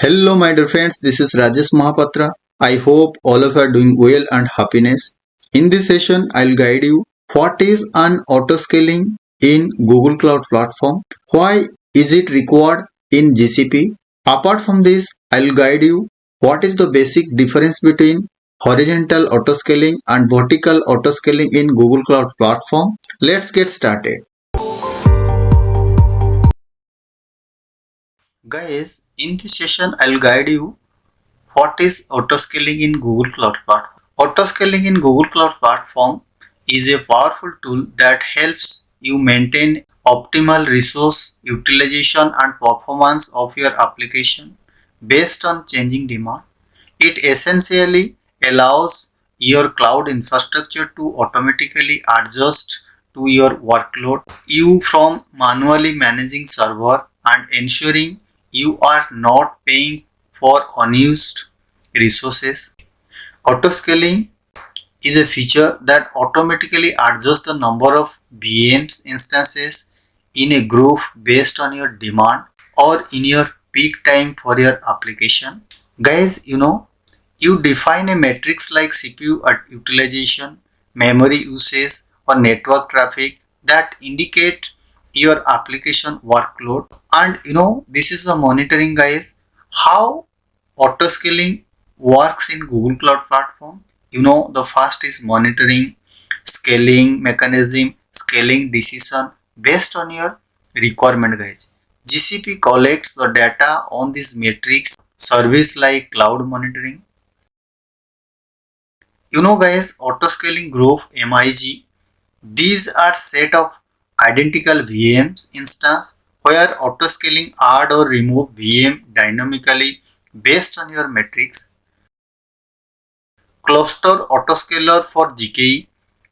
Hello my dear friends, this is Rajesh Mahapatra. I hope all of you are doing well and happiness. In this session, I'll guide you what is an autoscaling in Google Cloud Platform, why is it required in GCP. Apart from this, I'll guide you what is the basic difference between horizontal autoscaling and vertical autoscaling in Google Cloud Platform. Let's get started. Guys, in this session, I'll guide you what is autoscaling in Google Cloud Platform. Autoscaling in Google Cloud Platform is a powerful tool that helps you maintain optimal resource utilization and performance of your application based on changing demand. It essentially allows your cloud infrastructure to automatically adjust to your workload, you from manually managing server and ensuring you are not paying for unused resources. Autoscaling is a feature that automatically adjusts the number of VMs instances in a group based on your demand or in your peak time for your application. Guys, you define a matrix like CPU utilization, memory usage, or network traffic that indicate your application workload. And this is the monitoring, guys, how autoscaling works in Google Cloud Platform. The first is monitoring, scaling mechanism, scaling decision based on your requirement, guys. GCP collects the data on this matrix service like cloud monitoring. Guys, autoscaling group MIG, these are set of identical VMs instance where autoscaling add or remove VM dynamically based on your metrics. Cluster autoscaler for GKE,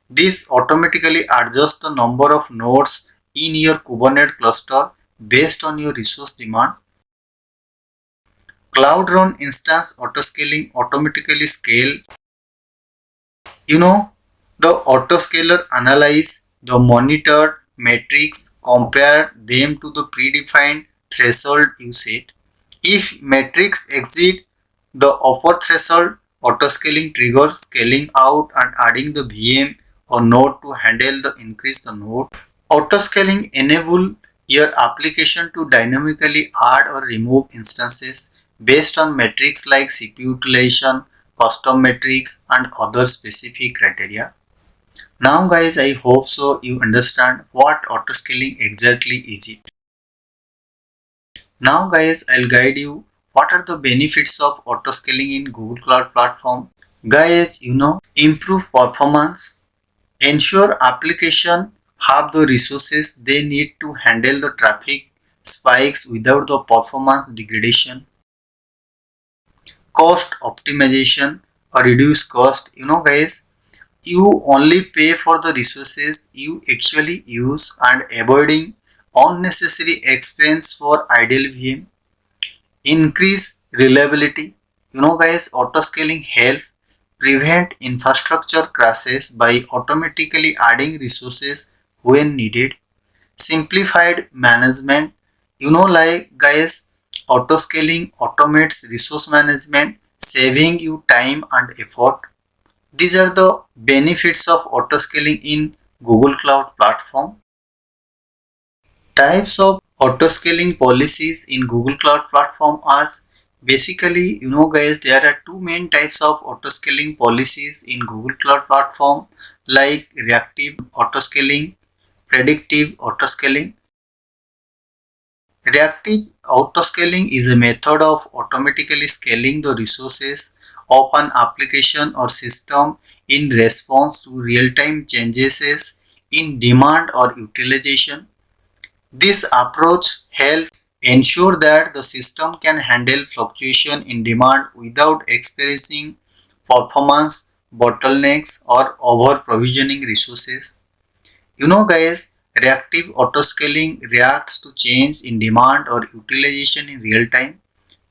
this automatically adjusts the number of nodes in your Kubernetes cluster based on your resource demand. Cloud Run instance autoscaling automatically scale. The autoscaler analyze the monitored metrics, compare them to the predefined threshold you set. If metrics exceed the upper threshold, autoscaling triggers scaling out and adding the VM or node to handle the increase the node. Autoscaling enable your application to dynamically add or remove instances based on metrics like CPU utilization, custom metrics, and other specific criteria. Now guys, I hope so you understand what autoscaling exactly is it. Now guys, I'll guide you what are the benefits of autoscaling in Google Cloud Platform. Guys, improve performance, ensure application have the resources they need to handle the traffic spikes without the performance degradation. Cost optimization or reduce cost. Guys, you only pay for the resources you actually use and avoiding unnecessary expense for idle VM. Increase reliability. Guys, autoscaling help prevent infrastructure crashes by automatically adding resources when needed. Simplified management. Like guys, autoscaling automates resource management, saving you time and effort. These are the benefits of autoscaling in Google Cloud Platform. Types of autoscaling policies in Google Cloud Platform are basically, guys, there are two main types of autoscaling policies in Google Cloud Platform like reactive autoscaling, predictive autoscaling. Reactive autoscaling is a method of automatically scaling the resources of an application or system in response to real-time changes in demand or utilization. This approach helps ensure that the system can handle fluctuation in demand without experiencing performance bottlenecks or over-provisioning resources. Guys, reactive autoscaling reacts to change in demand or utilization in real time.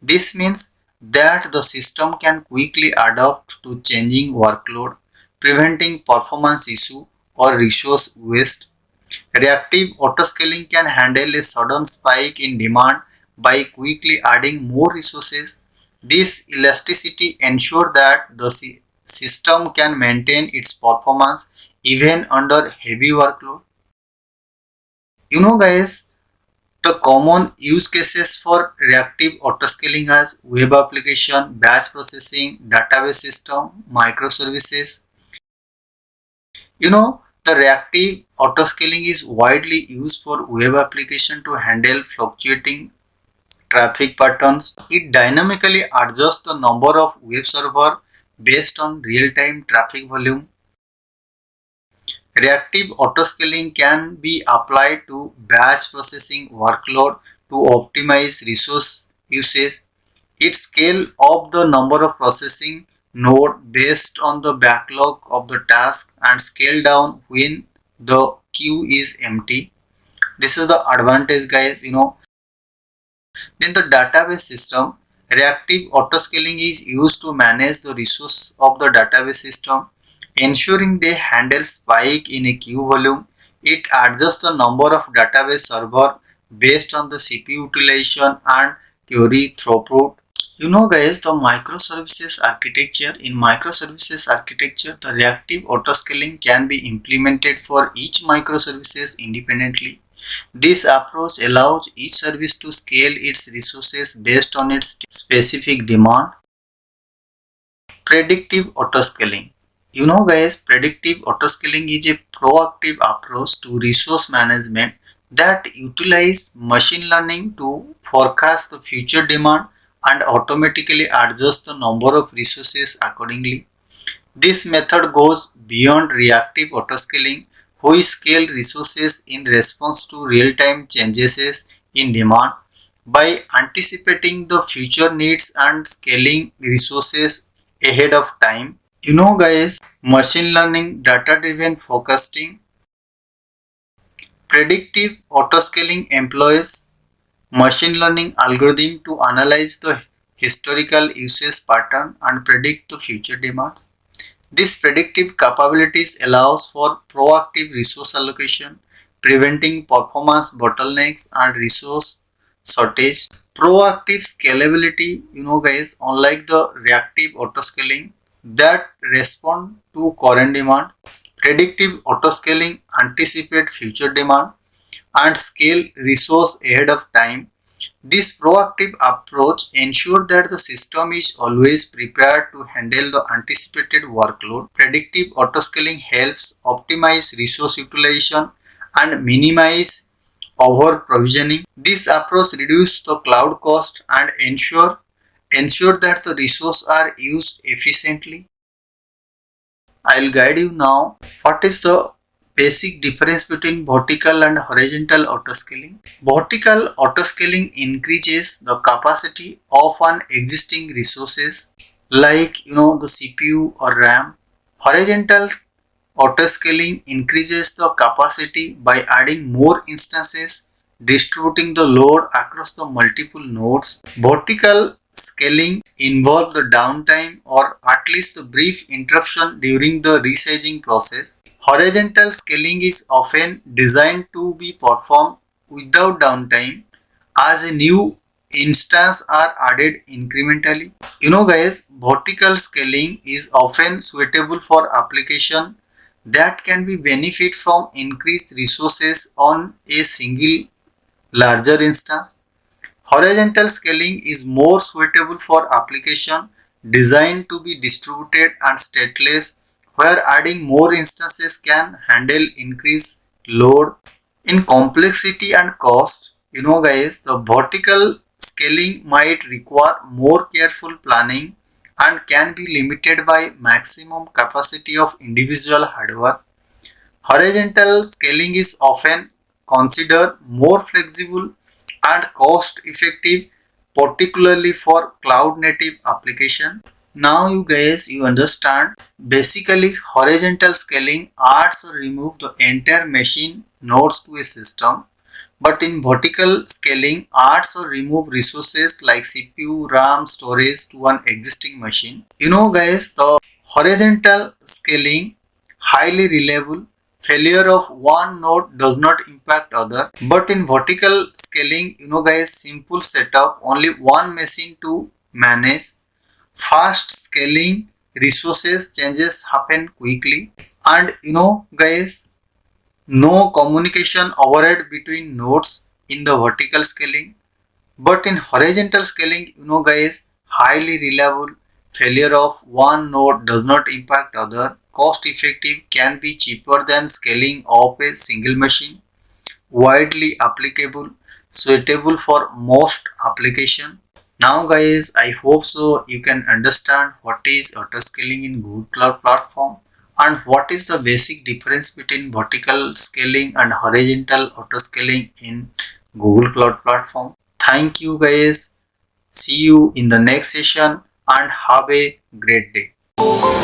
This means that the system can quickly adapt to changing workload, preventing performance issue or resource waste. Reactive autoscaling can handle a sudden spike in demand by quickly adding more resources. This elasticity ensures that the system can maintain its performance even under heavy workload. Guys, the common use cases for reactive autoscaling as web application, batch processing, database system, microservices. The reactive autoscaling is widely used for web application to handle fluctuating traffic patterns. It dynamically adjusts the number of web server based on real-time traffic volume. Reactive autoscaling can be applied to batch processing workload to optimize resource usage. It scales up the number of processing node based on the backlog of the task and scale down when the queue is empty. This is the advantage, guys. Then the database system. Reactive autoscaling is used to manage the resource of the database system, ensuring they handle spike in a queue volume. It adjusts the number of database server based on the CPU utilization and query throughput. Guys, the microservices architecture. In microservices architecture, the reactive autoscaling can be implemented for each microservices independently. This approach allows each service to scale its resources based on its specific demand. Predictive autoscaling. Guys, predictive autoscaling is a proactive approach to resource management that utilizes machine learning to forecast the future demand and automatically adjust the number of resources accordingly. This method goes beyond reactive autoscaling, which scale resources in response to real-time changes in demand. By anticipating the future needs and scaling resources ahead of time. Guys, machine learning, data-driven forecasting, predictive autoscaling employs machine learning algorithm to analyze the historical usage pattern and predict the future demands. This predictive capabilities allows for proactive resource allocation, preventing performance bottlenecks and resource shortage. Proactive scalability, guys, unlike the reactive autoscaling that respond to current demand, predictive autoscaling anticipate future demand and scale resource ahead of time. This proactive approach ensures that the system is always prepared to handle the anticipated workload. Predictive autoscaling helps optimize resource utilization and minimize over provisioning. This approach reduces the cloud cost and ensure that the resources are used efficiently. I'll guide you now. What is the basic difference between vertical and horizontal autoscaling? Vertical autoscaling increases the capacity of an existing resources like the CPU or RAM. Horizontal autoscaling increases the capacity by adding more instances, distributing the load across the multiple nodes. Vertical scaling involves the downtime or at least the brief interruption during the resizing process. Horizontal scaling is often designed to be performed without downtime as a new instance are added incrementally. Guys, vertical scaling is often suitable for application that can be benefit from increased resources on a single larger instance. Horizontal scaling is more suitable for application designed to be distributed and stateless, where adding more instances can handle increased load. In complexity and cost, guys, the vertical scaling might require more careful planning and can be limited by maximum capacity of individual hardware. Horizontal scaling is often considered more flexible and cost effective, particularly for cloud native application. Now you understand. Basically, horizontal scaling adds or remove the entire machine nodes to a system, but in vertical scaling adds or remove resources like CPU, RAM, storage to an existing machine. Guys, the horizontal scaling highly reliable failure of one node does not impact other. But in vertical scaling, guys, simple setup, only one machine to manage. Fast scaling, resources changes happen quickly, and guys, no communication overhead between nodes in the vertical scaling. But in horizontal scaling, guys, highly reliable, failure of one node does not impact other, cost effective, can be cheaper than scaling of a single machine, widely applicable, suitable for most application. Now guys, I hope so you can understand what is autoscaling in Google Cloud Platform and what is the basic difference between vertical scaling and horizontal autoscaling in Google Cloud Platform. Thank you guys. See you in the next session and have a great day.